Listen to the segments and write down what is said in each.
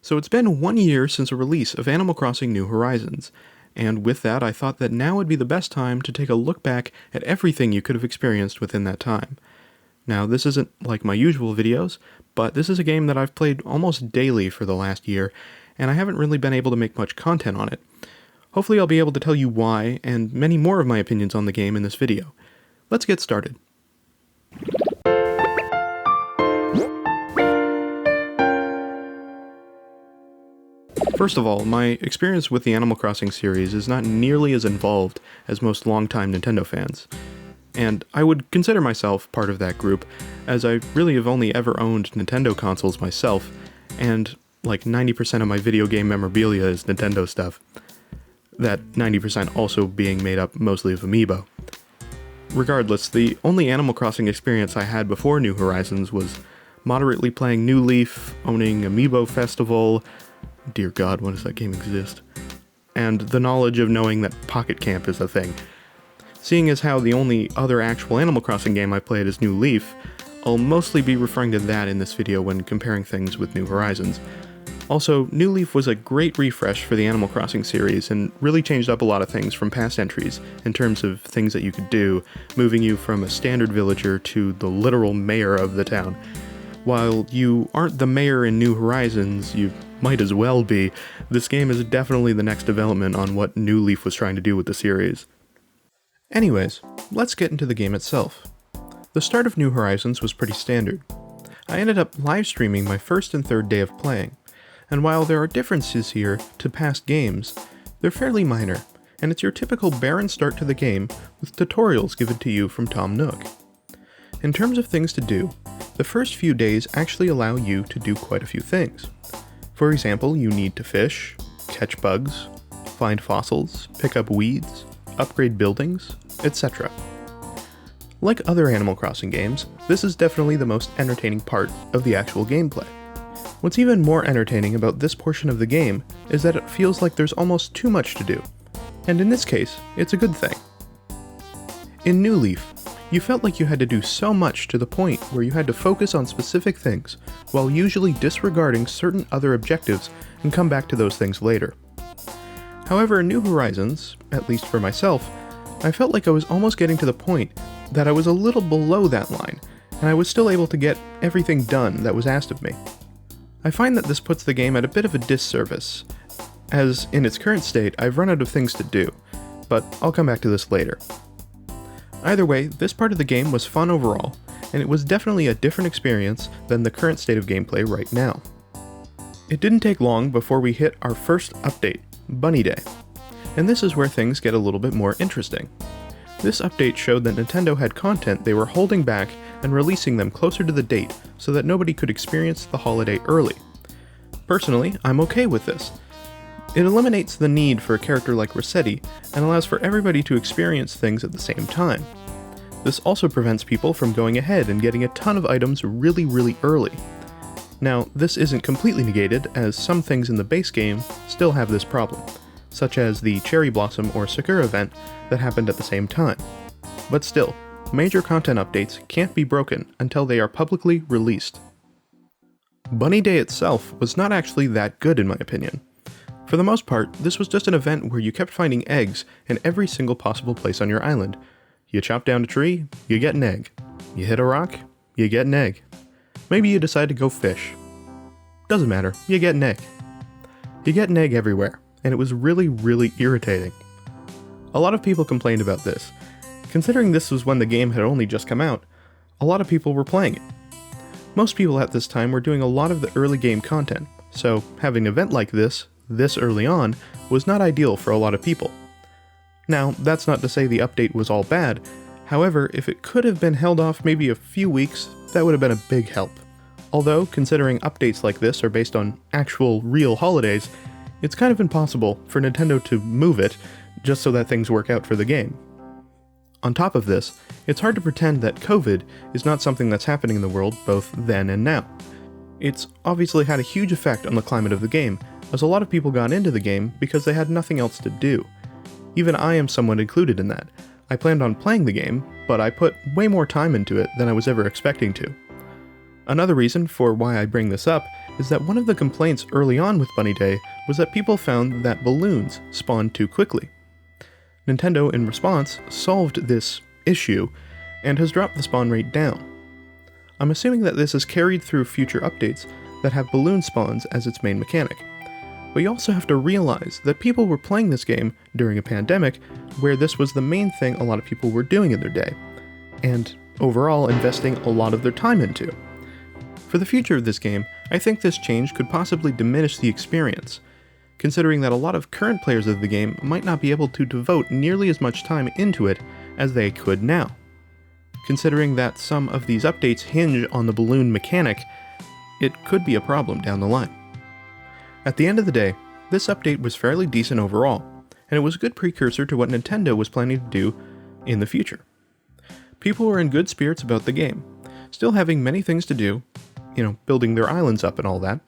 So it's been 1 year since the release of Animal Crossing New Horizons, and with that I thought that now would be the best time to take a look back at everything you could have experienced within that time. Now this isn't like my usual videos, but this is a game that I've played almost daily for the last year, and I haven't really been able to make much content on it. Hopefully I'll be able to tell you why, and many more of my opinions on the game in this video. Let's get started. First of all, my experience with the Animal Crossing series is not nearly as involved as most longtime Nintendo fans. And I would consider myself part of that group, as I really have only ever owned Nintendo consoles myself, and like 90% of my video game memorabilia is Nintendo stuff. That 90% also being made up mostly of Amiibo. Regardless, the only Animal Crossing experience I had before New Horizons was moderately playing New Leaf, owning Amiibo Festival, dear God, when does that game exist? And the knowledge of knowing that Pocket Camp is a thing. Seeing as how the only other actual Animal Crossing game I played is New Leaf, I'll mostly be referring to that in this video when comparing things with New Horizons. Also, New Leaf was a great refresh for the Animal Crossing series and really changed up a lot of things from past entries in terms of things that you could do, moving you from a standard villager to the literal mayor of the town. While you aren't the mayor in New Horizons, you might as well be. This game is definitely the next development on what New Leaf was trying to do with the series. Anyways, let's get into the game itself. The start of New Horizons was pretty standard. I ended up live streaming my first and third day of playing, and while there are differences here to past games, they're fairly minor, and it's your typical barren start to the game with tutorials given to you from Tom Nook. In terms of things to do, the first few days actually allow you to do quite a few things. For example, you need to fish, catch bugs, find fossils, pick up weeds, upgrade buildings, etc. Like other Animal Crossing games, this is definitely the most entertaining part of the actual gameplay. What's even more entertaining about this portion of the game is that it feels like there's almost too much to do, and in this case, it's a good thing. In New Leaf, you felt like you had to do so much to the point where you had to focus on specific things, while usually disregarding certain other objectives and come back to those things later. However, in New Horizons, at least for myself, I felt like I was almost getting to the point that I was a little below that line, and I was still able to get everything done that was asked of me. I find that this puts the game at a bit of a disservice, as in its current state I've run out of things to do, but I'll come back to this later. Either way, this part of the game was fun overall, and it was definitely a different experience than the current state of gameplay right now. It didn't take long before we hit our first update, Bunny Day, and this is where things get a little bit more interesting. This update showed that Nintendo had content they were holding back and releasing them closer to the date so that nobody could experience the holiday early. Personally, I'm okay with this. It eliminates the need for a character like riskRED and allows for everybody to experience things at the same time. This also prevents people from going ahead and getting a ton of items really early. Now, this isn't completely negated, as some things in the base game still have this problem, such as the Cherry Blossom or Sakura event that happened at the same time. But still, major content updates can't be broken until they are publicly released. Bunny Day itself was not actually that good in my opinion. For the most part, this was just an event where you kept finding eggs in every single possible place on your island. You chop down a tree, you get an egg. You hit a rock, you get an egg. Maybe you decide to go fish. Doesn't matter, you get an egg. You get an egg everywhere, and it was really irritating. A lot of people complained about this. Considering this was when the game had only just come out, a lot of people were playing it. Most people at this time were doing a lot of the early game content, so having an event like this early on, was not ideal for a lot of people. Now, that's not to say the update was all bad, however, if it could have been held off maybe a few weeks, that would have been a big help. Although, considering updates like this are based on actual real holidays, it's kind of impossible for Nintendo to move it just so that things work out for the game. On top of this, it's hard to pretend that COVID is not something that's happening in the world both then and now. It's obviously had a huge effect on the climate of the game, as a lot of people got into the game because they had nothing else to do. Even I am somewhat included in that. I planned on playing the game, but I put way more time into it than I was ever expecting to. Another reason for why I bring this up is that one of the complaints early on with Bunny Day was that people found that balloons spawned too quickly. Nintendo, in response, solved this issue and has dropped the spawn rate down. I'm assuming that this is carried through future updates that have balloon spawns as its main mechanic. But you also have to realize that people were playing this game during a pandemic where this was the main thing a lot of people were doing in their day, and overall investing a lot of their time into. For the future of this game, I think this change could possibly diminish the experience, considering that a lot of current players of the game might not be able to devote nearly as much time into it as they could now. Considering that some of these updates hinge on the balloon mechanic, it could be a problem down the line. At the end of the day, this update was fairly decent overall, and it was a good precursor to what Nintendo was planning to do in the future. People were in good spirits about the game, still having many things to do, building their islands up and all that.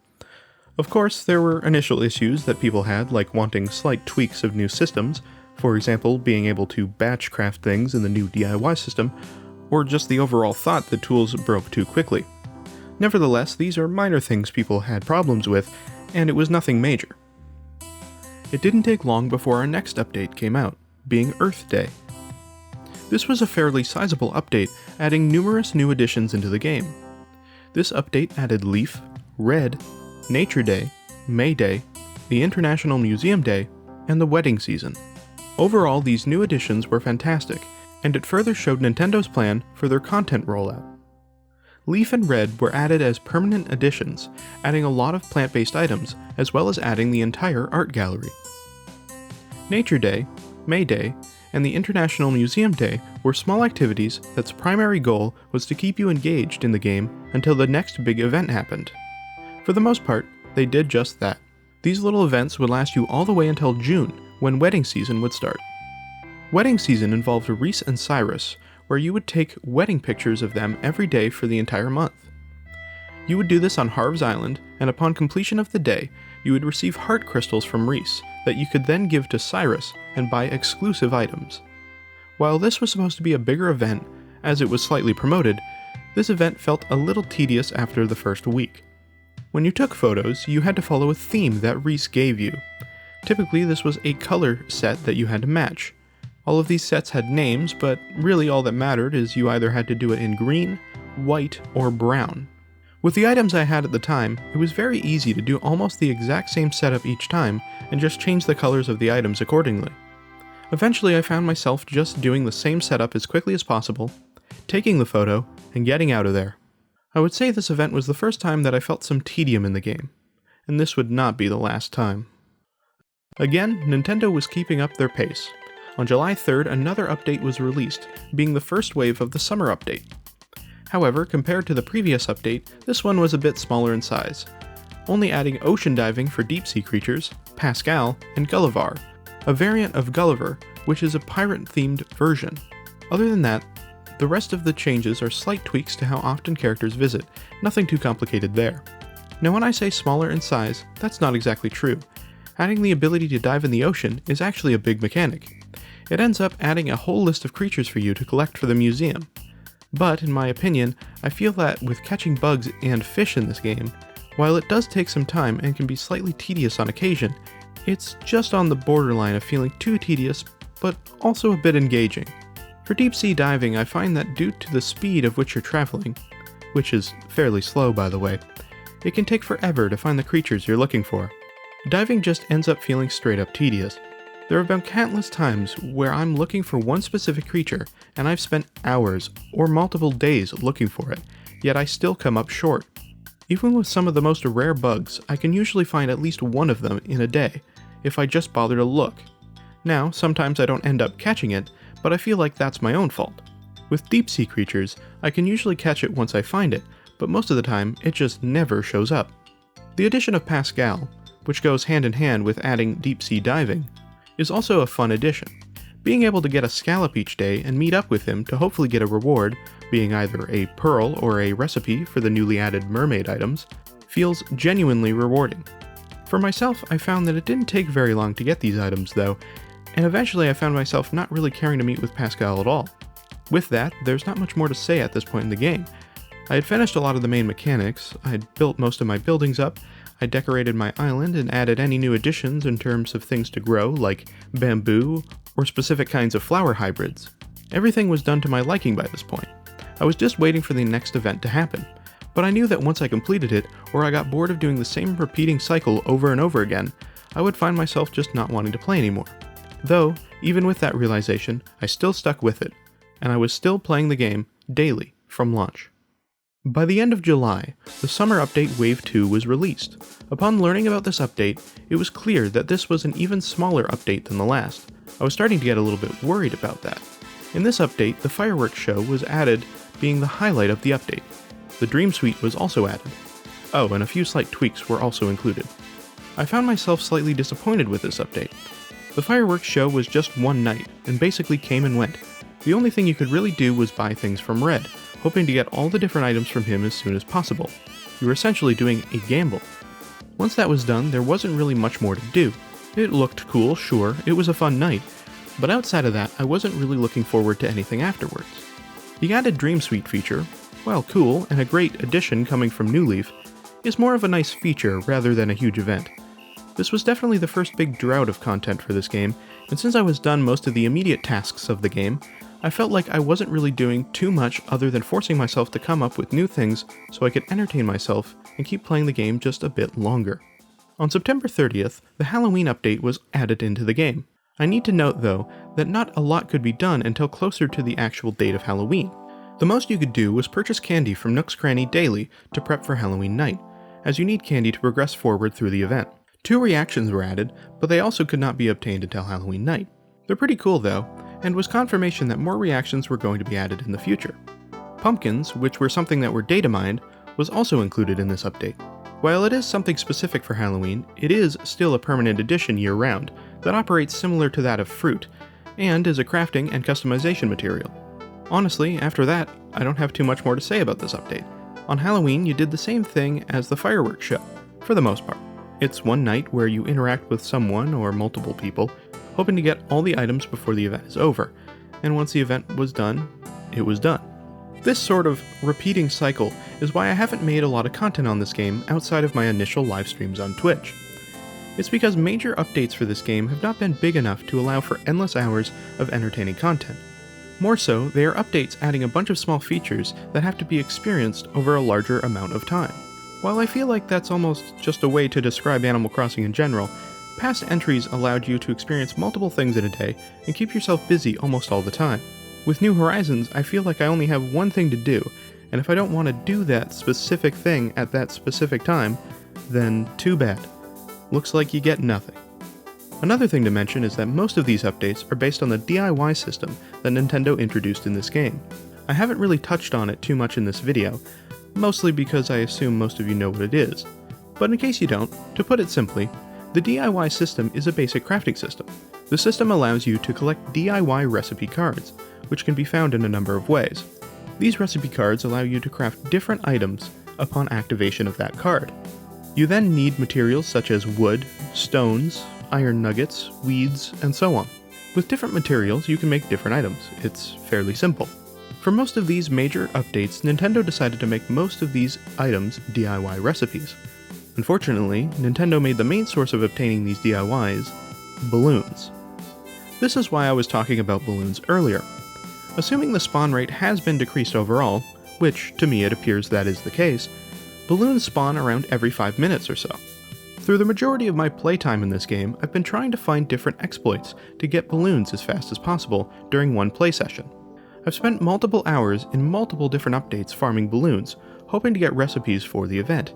Of course, there were initial issues that people had, like wanting slight tweaks of new systems, for example, being able to batch craft things in the new DIY system, or just the overall thought that tools broke too quickly. Nevertheless, these are minor things people had problems with, and it was nothing major. It didn't take long before our next update came out, being Earth Day. This was a fairly sizable update, adding numerous new additions into the game. This update added Leaf, Red, Nature Day, May Day, the International Museum Day, and the wedding season. Overall, these new additions were fantastic, and it further showed Nintendo's plan for their content rollout. Leaf and Red were added as permanent additions, adding a lot of plant-based items, as well as adding the entire art gallery. Nature Day, May Day, and the International Museum Day were small activities that's primary goal was to keep you engaged in the game until the next big event happened. For the most part, they did just that. These little events would last you all the way until June, when wedding season would start. Wedding season involved Reese and Cyrus, where you would take wedding pictures of them every day for the entire month. You would do this on Harv's Island, and upon completion of the day, you would receive heart crystals from Reese that you could then give to Cyrus and buy exclusive items. While this was supposed to be a bigger event, as it was slightly promoted, this event felt a little tedious after the first week. When you took photos, you had to follow a theme that Reese gave you. Typically, this was a color set that you had to match. All of these sets had names, but really all that mattered is you either had to do it in green, white, or brown. With the items I had at the time, it was very easy to do almost the exact same setup each time and just change the colors of the items accordingly. Eventually I found myself just doing the same setup as quickly as possible, taking the photo, and getting out of there. I would say this event was the first time that I felt some tedium in the game, and this would not be the last time. Again, Nintendo was keeping up their pace. On July 3rd, another update was released, being the first wave of the summer update. However, compared to the previous update, this one was a bit smaller in size, only adding ocean diving for deep-sea creatures, Pascal, and Gulliver, a variant of Gulliver, which is a pirate-themed version. Other than that, the rest of the changes are slight tweaks to how often characters visit, nothing too complicated there. Now when I say smaller in size, that's not exactly true. Adding the ability to dive in the ocean is actually a big mechanic. It ends up adding a whole list of creatures for you to collect for the museum. But, in my opinion, I feel that with catching bugs and fish in this game, while it does take some time and can be slightly tedious on occasion, it's just on the borderline of feeling too tedious, but also a bit engaging. For deep sea diving, I find that due to the speed of which you're traveling, which is fairly slow by the way, it can take forever to find the creatures you're looking for. Diving just ends up feeling straight up tedious. There have been countless times where I'm looking for one specific creature, and I've spent hours or multiple days looking for it, yet I still come up short. Even with some of the most rare bugs, I can usually find at least one of them in a day, if I just bother to look. Now, sometimes I don't end up catching it, but I feel like that's my own fault. With deep sea creatures, I can usually catch it once I find it, but most of the time, it just never shows up. The addition of Pascal, which goes hand in hand with adding deep sea diving, is also a fun addition. Being able to get a scallop each day and meet up with him to hopefully get a reward, being either a pearl or a recipe for the newly added mermaid items, feels genuinely rewarding. For myself, I found that it didn't take very long to get these items though, and eventually I found myself not really caring to meet with Pascal at all. With that, there's not much more to say at this point in the game. I had finished a lot of the main mechanics, I had built most of my buildings up, I decorated my island and added any new additions in terms of things to grow, like bamboo or specific kinds of flower hybrids. Everything was done to my liking by this point. I was just waiting for the next event to happen, but I knew that once I completed it, or I got bored of doing the same repeating cycle over and over again, I would find myself just not wanting to play anymore. Though, even with that realization, I still stuck with it, and I was still playing the game daily from launch. By the end of July, the summer update Wave 2 was released. Upon learning about this update, it was clear that this was an even smaller update than the last. I was starting to get a little bit worried about that. In this update, the fireworks show was added, being the highlight of the update. The Dream Suite was also added. Oh, and a few slight tweaks were also included. I found myself slightly disappointed with this update. The fireworks show was just one night, and basically came and went. The only thing you could really do was buy things from Red, hoping to get all the different items from him as soon as possible. You were essentially doing a gamble. Once that was done, there wasn't really much more to do. It looked cool, sure, it was a fun night, but outside of that, I wasn't really looking forward to anything afterwards. The added Dream Suite feature, while cool and a great addition coming from New Leaf, is more of a nice feature rather than a huge event. This was definitely the first big drought of content for this game, and since I was done most of the immediate tasks of the game, I felt like I wasn't really doing too much other than forcing myself to come up with new things so I could entertain myself and keep playing the game just a bit longer. On September 30th, the Halloween update was added into the game. I need to note, though, that not a lot could be done until closer to the actual date of Halloween. The most you could do was purchase candy from Nook's Cranny daily to prep for Halloween night, as you need candy to progress forward through the event. 2 reactions were added, but they also could not be obtained until Halloween night. They're pretty cool though, and was confirmation that more reactions were going to be added in the future. Pumpkins, which were something that were data mined, was also included in this update. While it is something specific for Halloween, it is still a permanent addition year-round that operates similar to that of fruit, and is a crafting and customization material. Honestly, after that, I don't have too much more to say about this update. On Halloween, you did the same thing as the fireworks show, for the most part. It's one night where you interact with someone or multiple people, hoping to get all the items before the event is over, and once the event was done, it was done. This sort of repeating cycle is why I haven't made a lot of content on this game outside of my initial live streams on Twitch. It's because major updates for this game have not been big enough to allow for endless hours of entertaining content. More so, they are updates adding a bunch of small features that have to be experienced over a larger amount of time. While I feel like that's almost just a way to describe Animal Crossing in general, past entries allowed you to experience multiple things in a day and keep yourself busy almost all the time. With New Horizons, I feel like I only have one thing to do, and if I don't want to do that specific thing at that specific time, then too bad. Looks like you get nothing. Another thing to mention is that most of these updates are based on the DIY system that Nintendo introduced in this game. I haven't really touched on it too much in this video, mostly because I assume most of you know what it is. But in case you don't, to put it simply, the DIY system is a basic crafting system. The system allows you to collect DIY recipe cards, which can be found in a number of ways. These recipe cards allow you to craft different items upon activation of that card. You then need materials such as wood, stones, iron nuggets, weeds, and so on. With different materials, you can make different items. It's fairly simple. For most of these major updates, Nintendo decided to make most of these items DIY recipes. Unfortunately, Nintendo made the main source of obtaining these DIYs balloons. This is why I was talking about balloons earlier. Assuming the spawn rate has been decreased overall, which to me it appears that is the case, balloons spawn around every 5 minutes or so. Through the majority of my playtime in this game, I've been trying to find different exploits to get balloons as fast as possible during one play session. I've spent multiple hours in multiple different updates farming balloons, hoping to get recipes for the event.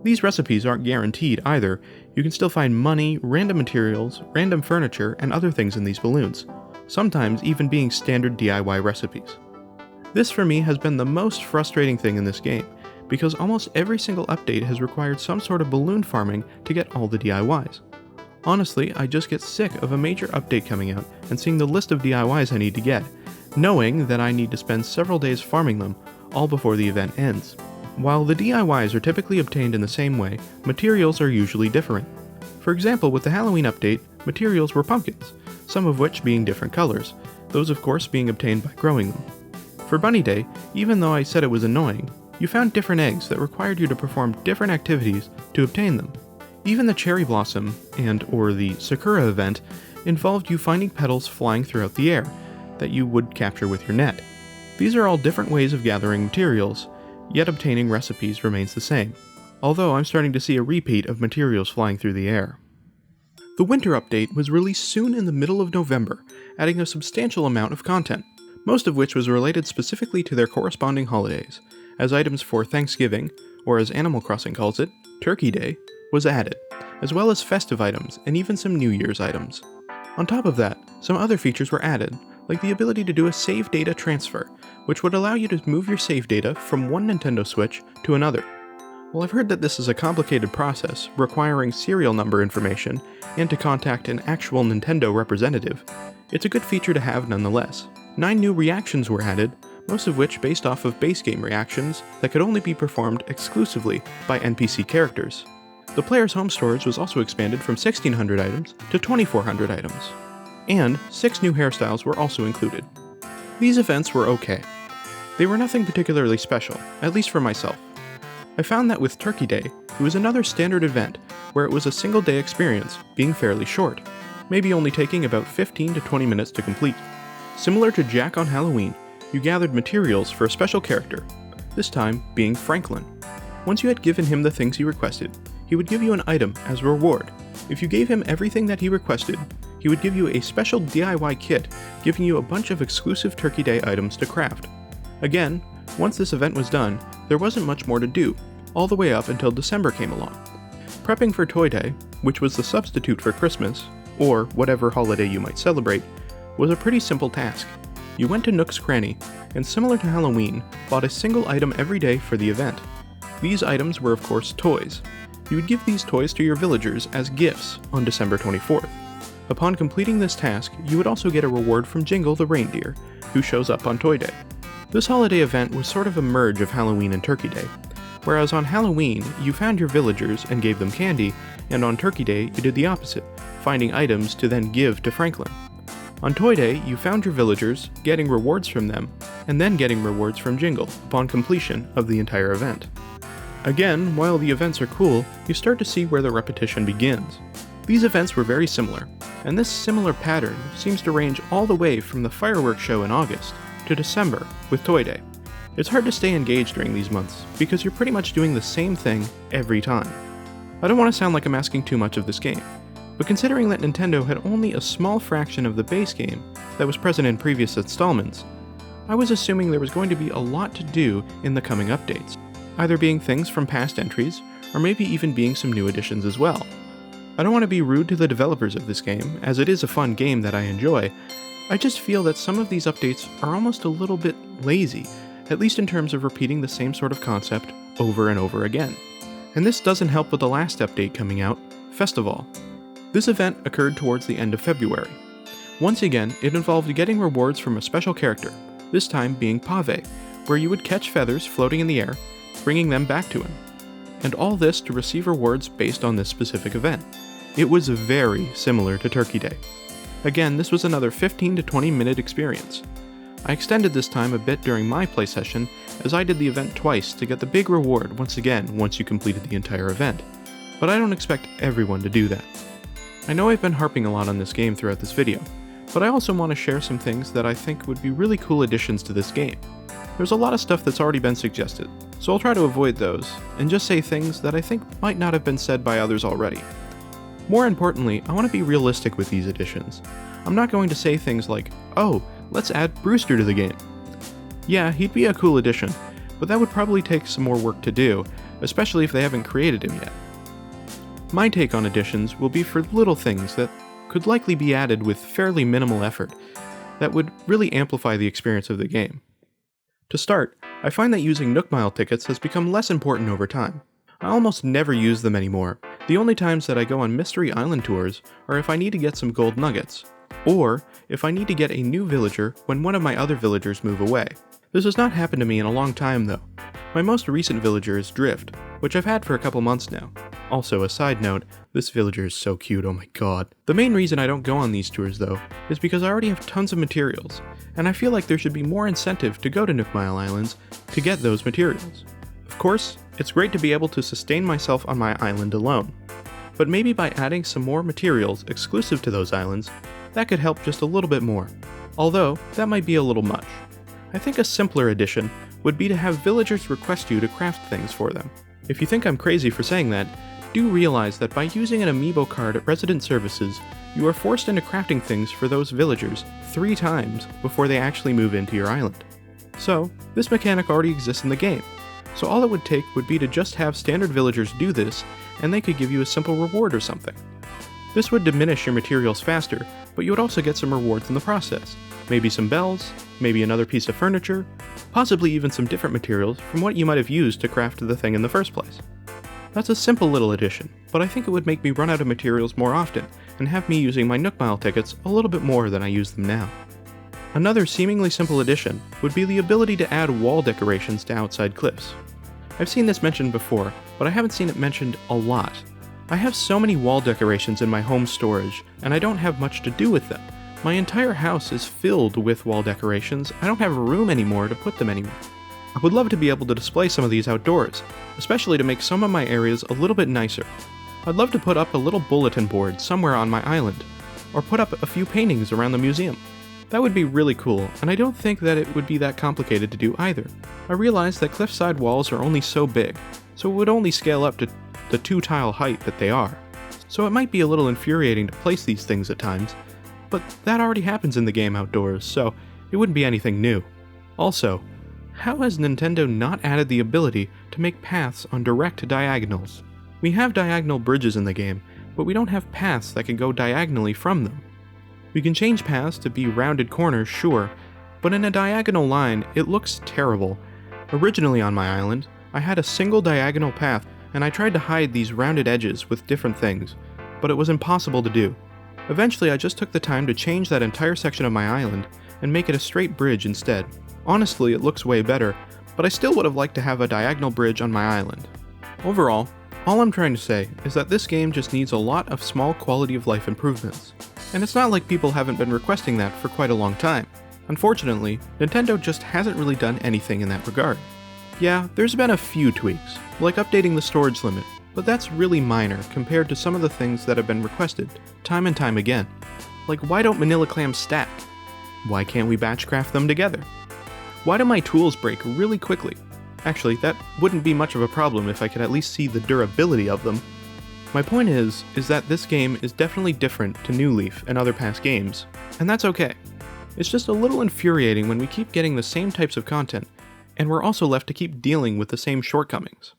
These recipes aren't guaranteed either. You can still find money, random materials, random furniture, and other things in these balloons, sometimes even being standard DIY recipes. This for me has been the most frustrating thing in this game, because almost every single update has required some sort of balloon farming to get all the DIYs. Honestly, I just get sick of a major update coming out and seeing the list of DIYs I need to get, knowing that I need to spend several days farming them, all before the event ends. While the DIYs are typically obtained in the same way, materials are usually different. For example, with the Halloween update, materials were pumpkins, some of which being different colors, those of course being obtained by growing them. For Bunny Day, even though I said it was annoying, you found different eggs that required you to perform different activities to obtain them. Even the cherry blossom or the sakura event involved you finding petals flying throughout the air that you would capture with your net. These are all different ways of gathering materials, yet obtaining recipes remains the same, although I'm starting to see a repeat of materials flying through the air. The winter update was released soon in the middle of November, adding a substantial amount of content, most of which was related specifically to their corresponding holidays, as items for Thanksgiving, or as Animal Crossing calls it, Turkey Day, was added, as well as festive items and even some New Year's items. On top of that, some other features were added, like the ability to do a save data transfer, which would allow you to move your save data from one Nintendo Switch to another. While I've heard that this is a complicated process, requiring serial number information, and to contact an actual Nintendo representative, it's a good feature to have nonetheless. 9 new reactions were added, most of which based off of base game reactions that could only be performed exclusively by NPC characters. The player's home storage was also expanded from 1,600 items to 2,400 items. And 6 new hairstyles were also included. These events were okay. They were nothing particularly special, at least for myself. I found that with Turkey Day, it was another standard event where it was a single day experience, being fairly short, maybe only taking about 15 to 20 minutes to complete. Similar to Jack on Halloween, you gathered materials for a special character, this time being Franklin. Once you had given him the things he requested, he would give you an item as a reward. If you gave him everything that he requested, he would give you a special DIY kit, giving you a bunch of exclusive Turkey Day items to craft. Again, once this event was done, there wasn't much more to do, all the way up until December came along. Prepping for Toy Day, which was the substitute for Christmas, or whatever holiday you might celebrate, was a pretty simple task. You went to Nook's Cranny, and similar to Halloween, bought a single item every day for the event. These items were of course toys. You would give these toys to your villagers as gifts on December 24th. Upon completing this task, you would also get a reward from Jingle the reindeer, who shows up on Toy Day. This holiday event was sort of a merge of Halloween and Turkey Day, whereas on Halloween, you found your villagers and gave them candy, and on Turkey Day, you did the opposite, finding items to then give to Franklin. On Toy Day, you found your villagers, getting rewards from them, and then getting rewards from Jingle upon completion of the entire event. Again, while the events are cool, you start to see where the repetition begins. These events were very similar, and this similar pattern seems to range all the way from the fireworks show in August to December with Toy Day. It's hard to stay engaged during these months because you're pretty much doing the same thing every time. I don't want to sound like I'm asking too much of this game, but considering that Nintendo had only a small fraction of the base game that was present in previous installments, I was assuming there was going to be a lot to do in the coming updates, either being things from past entries, or maybe even being some new additions as well. I don't want to be rude to the developers of this game, as it is a fun game that I enjoy. I just feel that some of these updates are almost a little bit lazy, at least in terms of repeating the same sort of concept over and over again. And this doesn't help with the last update coming out, Festival. This event occurred towards the end of February. Once again, it involved getting rewards from a special character, this time being Pave, where you would catch feathers floating in the air, bringing them back to him. And all this to receive rewards based on this specific event. It was very similar to Turkey Day. Again, this was another 15 to 20 minute experience. I extended this time a bit during my play session, as I did the event twice to get the big reward once again once you completed the entire event. But I don't expect everyone to do that. I know I've been harping a lot on this game throughout this video, but I also want to share some things that I think would be really cool additions to this game. There's a lot of stuff that's already been suggested, so I'll try to avoid those, and just say things that I think might not have been said by others already. More importantly, I want to be realistic with these additions. I'm not going to say things like, oh, let's add Brewster to the game. Yeah, he'd be a cool addition, but that would probably take some more work to do, especially if they haven't created him yet. My take on additions will be for little things that could likely be added with fairly minimal effort, that would really amplify the experience of the game. To start, I find that using Nook Mile tickets has become less important over time. I almost never use them anymore. The only times that I go on Mystery Island tours are if I need to get some gold nuggets, or if I need to get a new villager when one of my other villagers move away. This has not happened to me in a long time though. My most recent villager is Drift, which I've had for a couple months now. Also, a side note, this villager is so cute, oh my god. The main reason I don't go on these tours though, is because I already have tons of materials, and I feel like there should be more incentive to go to Nook Mile Islands to get those materials. Of course, it's great to be able to sustain myself on my island alone, but maybe by adding some more materials exclusive to those islands, that could help just a little bit more, although that might be a little much. I think a simpler addition would be to have villagers request you to craft things for them. If you think I'm crazy for saying that, do realize that by using an amiibo card at resident services, you are forced into crafting things for those villagers 3 times before they actually move into your island. So, this mechanic already exists in the game, so all it would take would be to just have standard villagers do this, and they could give you a simple reward or something. This would diminish your materials faster, but you would also get some rewards in the process. Maybe some bells, maybe another piece of furniture, possibly even some different materials from what you might have used to craft the thing in the first place. That's a simple little addition, but I think it would make me run out of materials more often, and have me using my Nook Mile tickets a little bit more than I use them now. Another seemingly simple addition would be the ability to add wall decorations to outside cliffs. I've seen this mentioned before, but I haven't seen it mentioned a lot. I have so many wall decorations in my home storage, and I don't have much to do with them. My entire house is filled with wall decorations. I don't have room anymore to put them anywhere. I would love to be able to display some of these outdoors, especially to make some of my areas a little bit nicer. I'd love to put up a little bulletin board somewhere on my island, or put up a few paintings around the museum. That would be really cool, and I don't think that it would be that complicated to do either. I realize that cliffside walls are only so big, so it would only scale up to the 2-tile height that they are. So it might be a little infuriating to place these things at times, but that already happens in the game outdoors, so it wouldn't be anything new. Also, how has Nintendo not added the ability to make paths on direct diagonals? We have diagonal bridges in the game, but we don't have paths that can go diagonally from them. We can change paths to be rounded corners, sure, but in a diagonal line, it looks terrible. Originally on my island, I had a single diagonal path, and I tried to hide these rounded edges with different things, but it was impossible to do. Eventually, I just took the time to change that entire section of my island and make it a straight bridge instead. Honestly, it looks way better, but I still would have liked to have a diagonal bridge on my island. Overall, all I'm trying to say is that this game just needs a lot of small quality of life improvements. And it's not like people haven't been requesting that for quite a long time. Unfortunately, Nintendo just hasn't really done anything in that regard. Yeah, there's been a few tweaks, like updating the storage limit, but that's really minor compared to some of the things that have been requested, time and time again. Like, why don't manila clams stack? Why can't we batch craft them together? Why do my tools break really quickly? Actually, that wouldn't be much of a problem if I could at least see the durability of them. My point is that this game is definitely different to New Leaf and other past games, and that's okay. It's just a little infuriating when we keep getting the same types of content, and we're also left to keep dealing with the same shortcomings.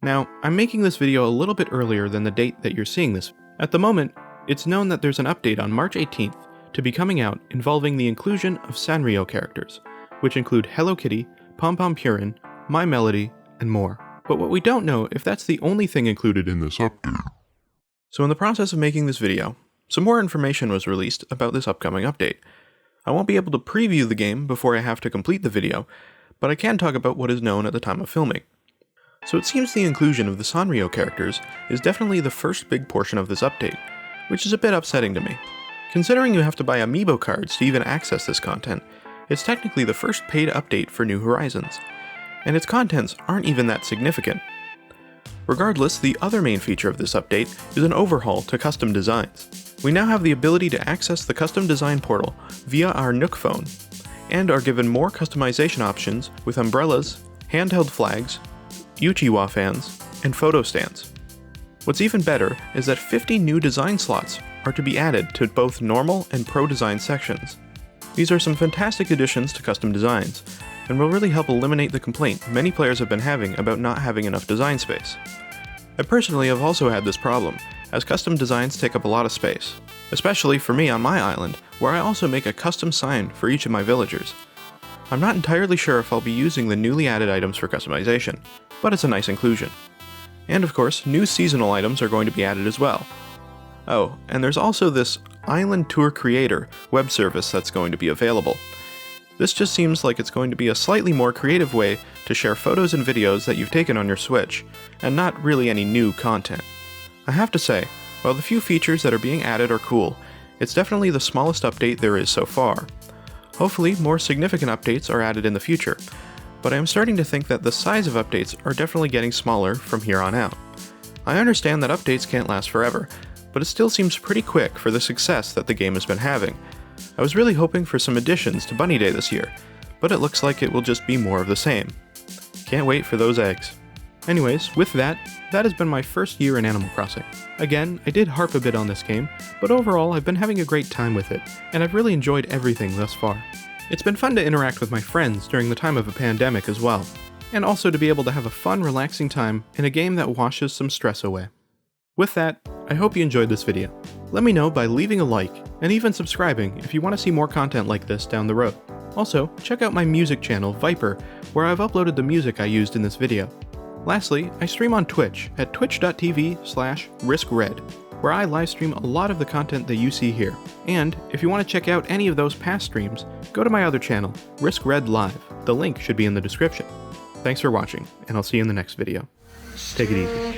Now, I'm making this video a little bit earlier than the date that you're seeing this. At the moment, it's known that there's an update on March 18th to be coming out involving the inclusion of Sanrio characters, which include Hello Kitty, Pom Pom Purin, My Melody, and more. But what we don't know if that's the only thing included in this update. So in the process of making this video, some more information was released about this upcoming update. I won't be able to preview the game before I have to complete the video, but I can talk about what is known at the time of filming. So it seems the inclusion of the Sanrio characters is definitely the first big portion of this update, which is a bit upsetting to me. Considering you have to buy amiibo cards to even access this content, it's technically the first paid update for New Horizons, and its contents aren't even that significant. Regardless, the other main feature of this update is an overhaul to custom designs. We now have the ability to access the custom design portal via our Nook phone, and are given more customization options with umbrellas, handheld flags, Uchiwa fans, and photo stands. What's even better is that 50 new design slots are to be added to both normal and pro design sections. These are some fantastic additions to custom designs, and will really help eliminate the complaint many players have been having about not having enough design space. I personally have also had this problem, as custom designs take up a lot of space, especially for me on my island, where I also make a custom sign for each of my villagers. I'm not entirely sure if I'll be using the newly added items for customization, but it's a nice inclusion. And of course, new seasonal items are going to be added as well. Oh, and there's also this Island Tour Creator web service that's going to be available. This just seems like it's going to be a slightly more creative way to share photos and videos that you've taken on your Switch, and not really any new content. I have to say, while the few features that are being added are cool, it's definitely the smallest update there is so far. Hopefully, more significant updates are added in the future, but I am starting to think that the size of updates are definitely getting smaller from here on out. I understand that updates can't last forever, but it still seems pretty quick for the success that the game has been having. I was really hoping for some additions to Bunny Day this year, but it looks like it will just be more of the same. Can't wait for those eggs. Anyways, with that has been my first year in Animal Crossing. Again, I did harp a bit on this game, but overall I've been having a great time with it, and I've really enjoyed everything thus far. It's been fun to interact with my friends during the time of a pandemic as well, and also to be able to have a fun, relaxing time in a game that washes some stress away. With that, I hope you enjoyed this video. Let me know by leaving a like, and even subscribing if you want to see more content like this down the road. Also, check out my music channel, Viper, where I've uploaded the music I used in this video. Lastly, I stream on Twitch at twitch.tv/riskRED, where I livestream a lot of the content that you see here. And if you want to check out any of those past streams, go to my other channel, riskRED Live. The link should be in the description. Thanks for watching, and I'll see you in the next video. Take it easy.